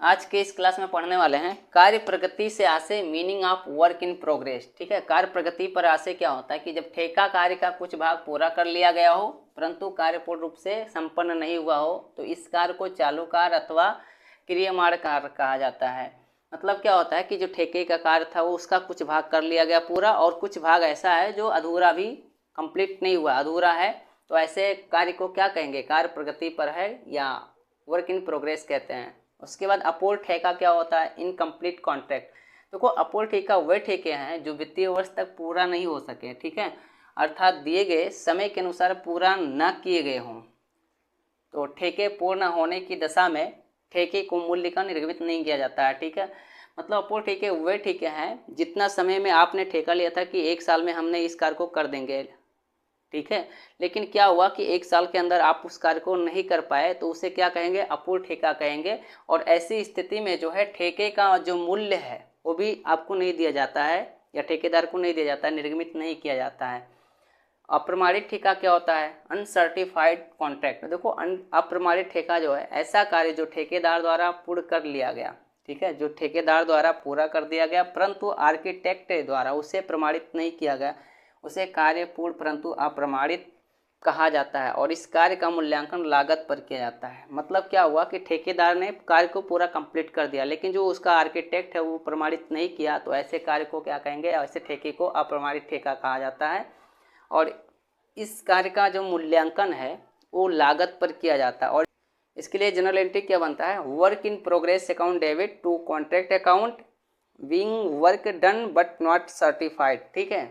आज के इस क्लास में पढ़ने वाले हैं कार्य प्रगति से आशय meaning of work in progress. ठीक है, कार्य प्रगति पर आशय क्या होता है कि जब ठेका कार्य का कुछ भाग पूरा कर लिया गया हो परंतु कार्य पूर्ण रूप से संपन्न नहीं हुआ हो तो इस कार्य को चालू कार्य अथवा क्रियमाण कार्य कहा जाता है। मतलब क्या होता है कि जो ठेके का कार्य था वो उसका कुछ भाग कर लिया गया पूरा और कुछ भाग ऐसा है जो अधूरा भी कंप्लीट नहीं हुआ, अधूरा है, तो ऐसे कार्य को क्या कहेंगे, कार्य प्रगति पर है या वर्क इन प्रोग्रेस कहते हैं। उसके बाद अपूर्ण ठेका क्या होता है, इनकम्प्लीट कॉन्ट्रैक्ट। देखो अपूर्ण ठेका वे ठेके हैं जो वित्तीय वर्ष तक पूरा नहीं हो सके, ठीक है, अर्थात दिए गए समय के अनुसार पूरा न किए गए हों। तो ठेके पूर्ण होने की दशा में ठेके को मूल्य का निर्गमित नहीं किया जाता है। ठीक है, मतलब अपूर्ण ठेके वे ठेके हैं जितना समय में आपने ठेका लिया था कि 1 साल में हमने इस कार्य को कर देंगे, ठीक है, लेकिन क्या हुआ कि 1 साल के अंदर आप उस कार्य को नहीं कर पाए तो उसे क्या कहेंगे, अपूर्ण ठेका कहेंगे। और ऐसी स्थिति में जो है ठेके का जो मूल्य है वो भी आपको नहीं दिया जाता है या ठेकेदार को नहीं दिया जाता है, निर्गमित नहीं किया जाता है। अप्रमाणित ठेका क्या होता है, अनसर्टिफाइड कॉन्ट्रैक्ट। देखो अप्रमाणित ठेका जो है ऐसा कार्य जो ठेकेदार द्वारा पूर्ण कर लिया गया, ठीक है, जो ठेकेदार द्वारा पूरा कर दिया गया परंतु आर्किटेक्ट द्वारा उसे प्रमाणित नहीं किया गया, उसे कार्य पूर्ण परंतु अप्रमाणित कहा जाता है। और इस कार्य का मूल्यांकन लागत पर किया जाता है। मतलब क्या हुआ कि ठेकेदार ने कार्य को पूरा कंप्लीट कर दिया लेकिन जो उसका आर्किटेक्ट है वो प्रमाणित नहीं किया, तो ऐसे कार्य को क्या कहेंगे, ऐसे ठेके को अप्रमाणित ठेका कहा जाता है। और इस कार्य का जो मूल्यांकन है वो लागत पर किया जाता है। और इसके लिए जनरल एंट्री क्या बनता है, work in progress account debit to contract account being work done but not certified. ठीक है,